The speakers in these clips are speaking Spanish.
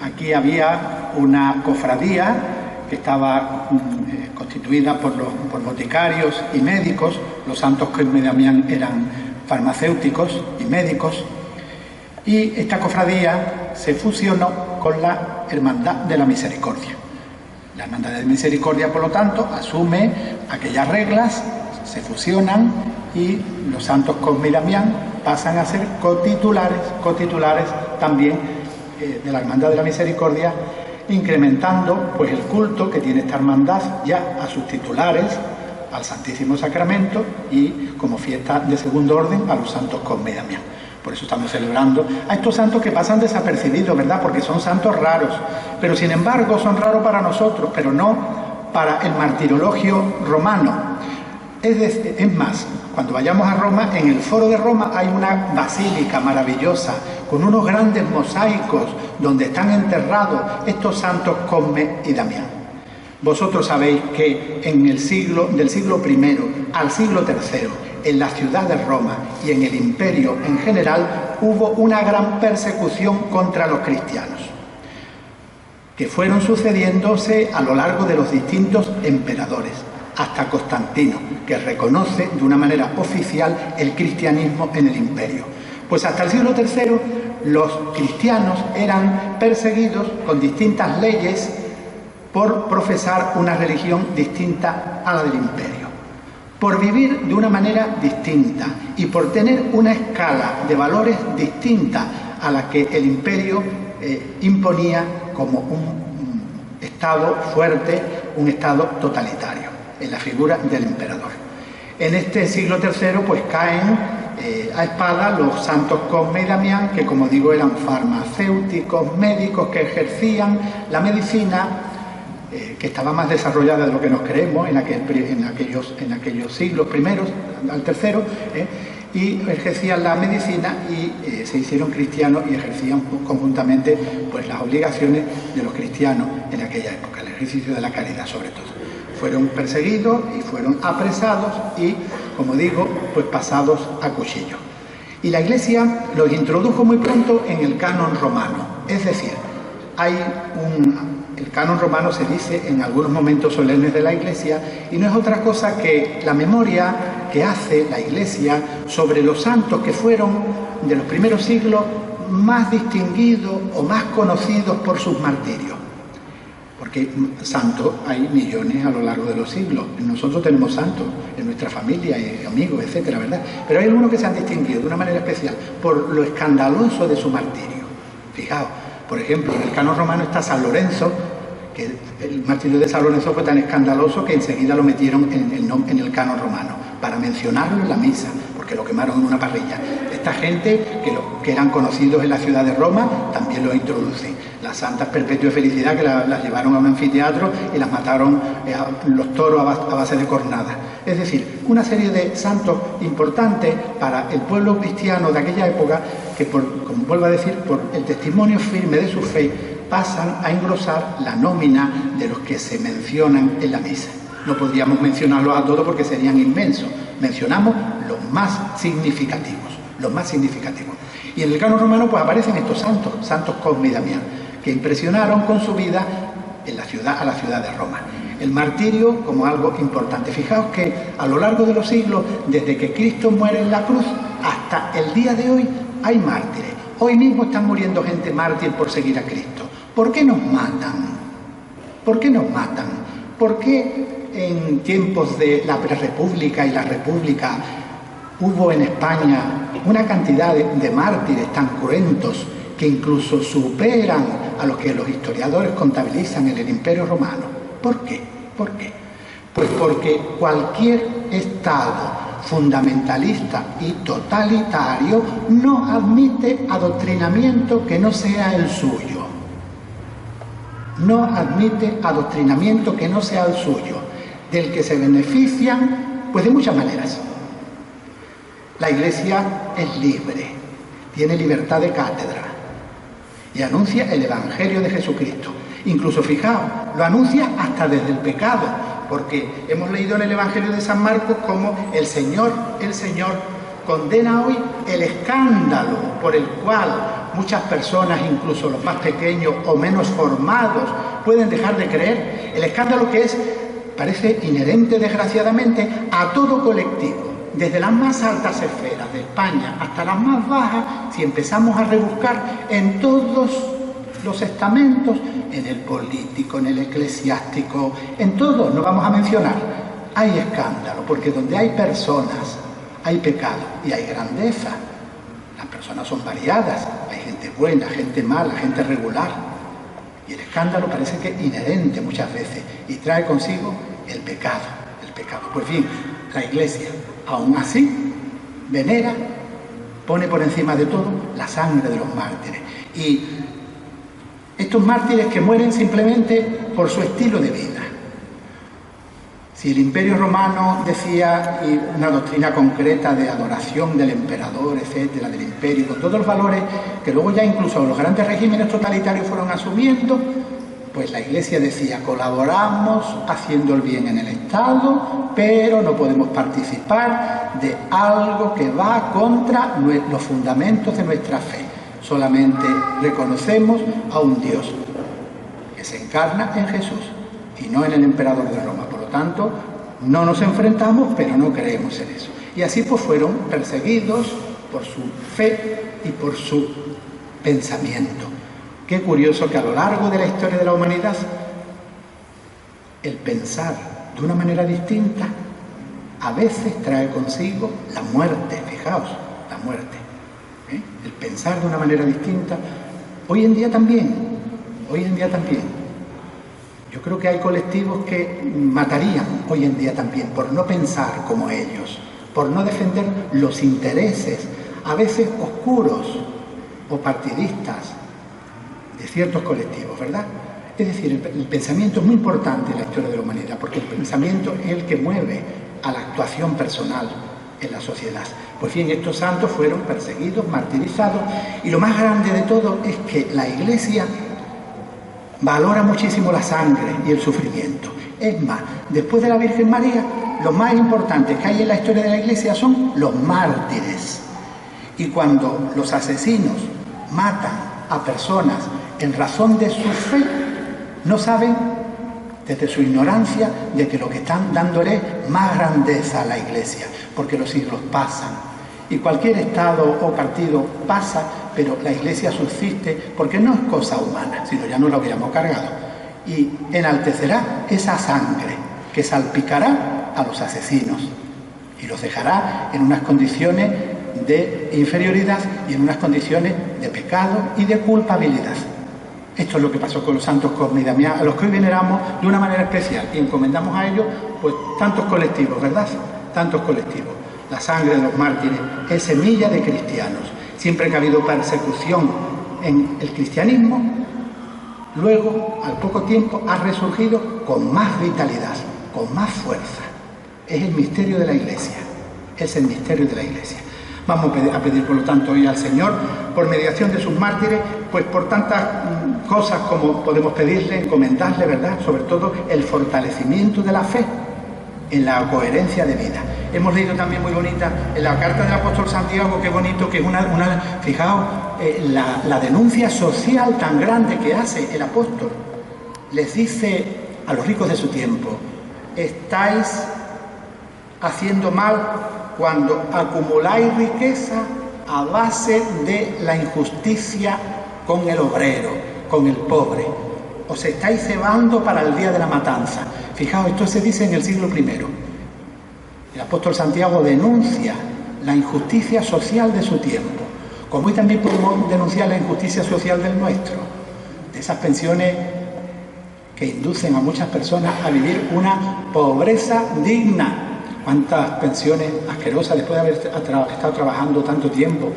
aquí había una cofradía que estaba constituida por boticarios y médicos. Los santos Cosme y Damián eran farmacéuticos y médicos, y esta cofradía se fusionó con la Hermandad de la Misericordia. La Hermandad de la Misericordia, por lo tanto, asume aquellas reglas, se fusionan, y los santos Cosme y Damián pasan a ser cotitulares también de la Hermandad de la Misericordia, incrementando pues el culto que tiene esta hermandad ya a sus titulares, al Santísimo Sacramento, y como fiesta de segundo orden a los santos Cosme y Damián. Por eso estamos celebrando a estos santos que pasan desapercibidos, ¿verdad? Porque son santos raros, pero sin embargo son raros para nosotros, pero no para el martirologio romano. Es más, cuando vayamos a Roma, en el Foro de Roma hay una basílica maravillosa con unos grandes mosaicos donde están enterrados estos santos Cosme y Damián. Vosotros sabéis que del siglo I al siglo III, en la ciudad de Roma y en el imperio en general, hubo una gran persecución contra los cristianos, que fueron sucediéndose a lo largo de los distintos emperadores, hasta Constantino, que reconoce de una manera oficial el cristianismo en el imperio. Pues hasta el siglo III los cristianos eran perseguidos con distintas leyes por profesar una religión distinta a la del imperio, por vivir de una manera distinta y por tener una escala de valores distinta a la que el imperio imponía como un Estado fuerte, un Estado totalitario, en la figura del emperador. En este siglo III pues caen a espada los santos Cosme y Damián, que como digo eran farmacéuticos, médicos, que ejercían la medicina, que estaba más desarrollada de lo que nos creemos en aquellos siglos primeros al tercero, y ejercían la medicina y se hicieron cristianos y ejercían conjuntamente pues las obligaciones de los cristianos en aquella época, el ejercicio de la caridad sobre todo. Fueron perseguidos y fueron apresados y, como digo, pues pasados a cuchillo. Y la Iglesia los introdujo muy pronto en el canon romano, es decir, el canon romano se dice en algunos momentos solemnes de la Iglesia, y no es otra cosa que la memoria que hace la Iglesia sobre los santos que fueron de los primeros siglos más distinguidos o más conocidos por sus martirios. Porque santos hay millones a lo largo de los siglos. Nosotros tenemos santos en nuestra familia y amigos, etcétera, ¿verdad? Pero hay algunos que se han distinguido de una manera especial por lo escandaloso de su martirio. Fijaos, por ejemplo, en el canon romano está San Lorenzo, que el martirio de San Lorenzo fue tan escandaloso que enseguida lo metieron en el canon romano, para mencionarlo en la misa, porque lo quemaron en una parrilla. Esta gente, que eran conocidos en la ciudad de Roma, también lo introducen. Las santas Perpetua y Felicidad, que las llevaron a un anfiteatro y las mataron los toros a base de cornadas. Es decir, una serie de santos importantes para el pueblo cristiano de aquella época, que como vuelvo a decir, por el testimonio firme de su fe, pasan a engrosar la nómina de los que se mencionan en la misa. No podríamos mencionarlos a todos porque serían inmensos. Mencionamos los más significativos, Y en el canon romano pues aparecen estos santos Cosme y Damián, que impresionaron con su vida a la ciudad de Roma. El martirio como algo importante. Fijaos que a lo largo de los siglos, desde que Cristo muere en la cruz hasta el día de hoy, hay mártires. Hoy mismo están muriendo gente mártir por seguir a Cristo. ¿Por qué nos matan? ¿Por qué nos matan? ¿Por qué en tiempos de la prerrepública y la república hubo en España una cantidad de mártires tan cruentos que incluso superan a los que los historiadores contabilizan en el Imperio Romano? ¿Por qué? ¿Por qué? Pues porque cualquier Estado fundamentalista y totalitario no admite adoctrinamiento que no sea el suyo. No admite adoctrinamiento que no sea el suyo, del que se benefician, pues de muchas maneras. La Iglesia es libre, tiene libertad de cátedra y anuncia el Evangelio de Jesucristo. Incluso, fijaos, lo anuncia hasta desde el pecado, porque hemos leído en el Evangelio de San Marcos cómo el Señor condena hoy el escándalo por el cual muchas personas, incluso los más pequeños o menos formados, pueden dejar de creer. El escándalo que es, parece inherente, desgraciadamente, a todo colectivo, desde las más altas esferas de España hasta las más bajas. Si empezamos a rebuscar en todos los estamentos, en el político, en el eclesiástico, en todos, no vamos a mencionar, hay escándalo, porque donde hay personas, hay pecado y hay grandeza. Las personas son variadas, hay gente buena, gente mala, gente regular. Y el escándalo parece que es inherente muchas veces y trae consigo el pecado, el pecado. Pues bien, la Iglesia, aún así, venera, pone por encima de todo la sangre de los mártires. Y estos mártires que mueren simplemente por su estilo de vida. Si el Imperio Romano decía una doctrina concreta de adoración del emperador, etcétera, del imperio, con todos los valores que luego ya incluso los grandes regímenes totalitarios fueron asumiendo, pues la Iglesia decía: colaboramos haciendo el bien en el Estado, pero no podemos participar de algo que va contra los fundamentos de nuestra fe. Solamente reconocemos a un Dios que se encarna en Jesús y no en el emperador de Roma. Por lo tanto, no nos enfrentamos, pero no creemos en eso. Y así pues fueron perseguidos por su fe y por su pensamiento. Qué curioso que a lo largo de la historia de la humanidad, el pensar de una manera distinta a veces trae consigo la muerte. Fijaos, la muerte. El pensar de una manera distinta, hoy en día también, yo creo que hay colectivos que matarían hoy en día también por no pensar como ellos, por no defender los intereses, a veces oscuros o partidistas, de ciertos colectivos, ¿verdad? Es decir, el pensamiento es muy importante en la historia de la humanidad, porque el pensamiento es el que mueve a la actuación personal en la sociedad. Pues bien, estos santos fueron perseguidos, martirizados, y lo más grande de todo es que la Iglesia valora muchísimo la sangre y el sufrimiento. Es más, después de la Virgen María, lo más importante que hay en la historia de la Iglesia son los mártires. Y cuando los asesinos matan a personas en razón de su fe, no saben, desde su ignorancia, de que lo que están dándole más grandeza a la Iglesia, porque los siglos pasan y cualquier estado o partido pasa, pero la Iglesia subsiste porque no es cosa humana, sino ya no la hubiéramos cargado, y enaltecerá esa sangre que salpicará a los asesinos y los dejará en unas condiciones de inferioridad y en unas condiciones de pecado y de culpabilidad. Esto es lo que pasó con los santos Cosme y Damián, a los que hoy veneramos de una manera especial y encomendamos a ellos pues tantos colectivos, ¿verdad? Tantos colectivos. La sangre de los mártires es semilla de cristianos. Siempre que ha habido persecución en el cristianismo, luego, al poco tiempo, ha resurgido con más vitalidad, con más fuerza. Es el misterio de la Iglesia. Es el misterio de la Iglesia. Vamos a pedir, por lo tanto, hoy al Señor, por mediación de sus mártires, pues por tantas cosas como podemos pedirle, encomendarle, ¿verdad? Sobre todo el fortalecimiento de la fe en la coherencia de vida. Hemos leído también muy bonita en la carta del apóstol Santiago, qué bonito, que es fijaos, la denuncia social tan grande que hace el apóstol. Les dice a los ricos de su tiempo: estáis haciendo mal cuando acumuláis riqueza a base de la injusticia con el obrero, con el pobre. Os estáis cebando para el día de la matanza. Fijaos, esto se dice en el siglo I. El apóstol Santiago denuncia la injusticia social de su tiempo, como hoy también podemos denunciar la injusticia social del nuestro, de esas pensiones que inducen a muchas personas a vivir una pobreza digna. Cuántas pensiones asquerosas después de haber estado trabajando tanto tiempo,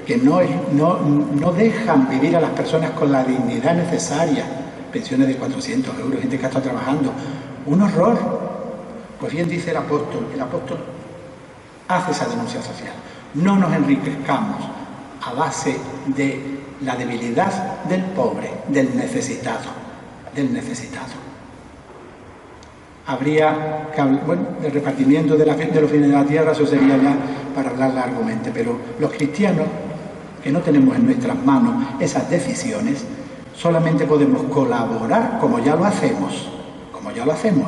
que no dejan vivir a las personas con la dignidad necesaria. Pensiones de 400 euros, gente que ha estado trabajando. Un horror. Pues bien dice el apóstol hace esa denuncia social. No nos enriquezcamos a base de la debilidad del pobre, del necesitado. Habría que hablar, bueno, del repartimiento de los bienes de la tierra, eso sería ya para hablar largamente, pero los cristianos que no tenemos en nuestras manos esas decisiones, solamente podemos colaborar como ya lo hacemos, como ya lo hacemos,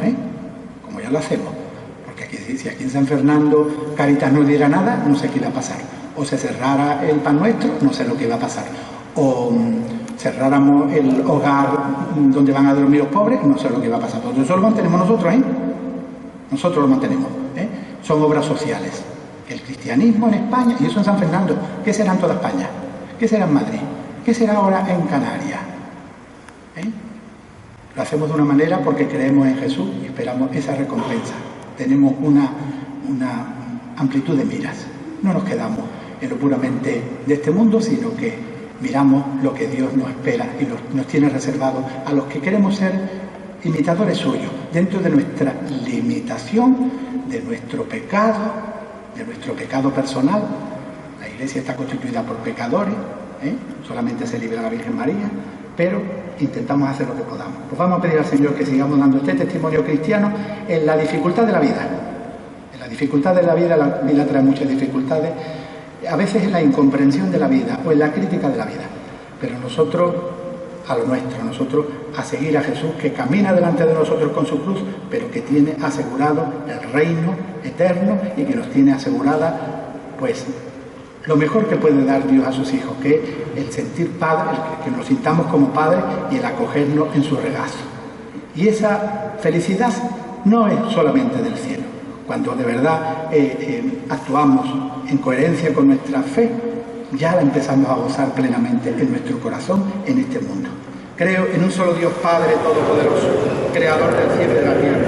porque aquí, si aquí en San Fernando Cáritas no diera nada, no sé qué iba a pasar, o se cerrara el Pan Nuestro, no sé lo que iba a pasar, o cerráramos el hogar donde van a dormir los pobres, no sé lo que iba a pasar. Entonces eso lo mantenemos nosotros, nosotros lo mantenemos, son obras sociales. El cristianismo en España, y eso en San Fernando, ¿qué será en toda España? ¿Qué será en Madrid? ¿Qué será ahora en Canarias? Lo hacemos de una manera porque creemos en Jesús y esperamos esa recompensa. Tenemos una amplitud de miras. No nos quedamos en lo puramente de este mundo, sino que miramos lo que Dios nos espera y nos tiene reservado a los que queremos ser imitadores suyos, dentro de nuestra limitación, de nuestro pecado personal. La Iglesia está constituida por pecadores, solamente se libera la Virgen María, pero intentamos hacer lo que podamos. Pues vamos a pedir al Señor que sigamos dando este testimonio cristiano en la dificultad de la vida. En la dificultad de la vida trae muchas dificultades, a veces en la incomprensión de la vida o en la crítica de la vida. Pero nosotros, a lo nuestro, nosotros a seguir a Jesús, que camina delante de nosotros con su cruz, pero que tiene asegurado el reino eterno y que nos tiene asegurada, pues, lo mejor que puede dar Dios a sus hijos, que es el sentir padre, que nos sintamos como padres y el acogernos en su regazo. Y esa felicidad no es solamente del cielo. Cuando de verdad actuamos en coherencia con nuestra fe, ya la empezamos a gozar plenamente en nuestro corazón, en este mundo. Creo en un solo Dios Padre Todopoderoso, Creador del cielo y de la tierra,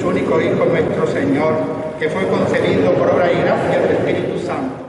su único Hijo, nuestro Señor, que fue concebido por obra y gracia del Espíritu Santo,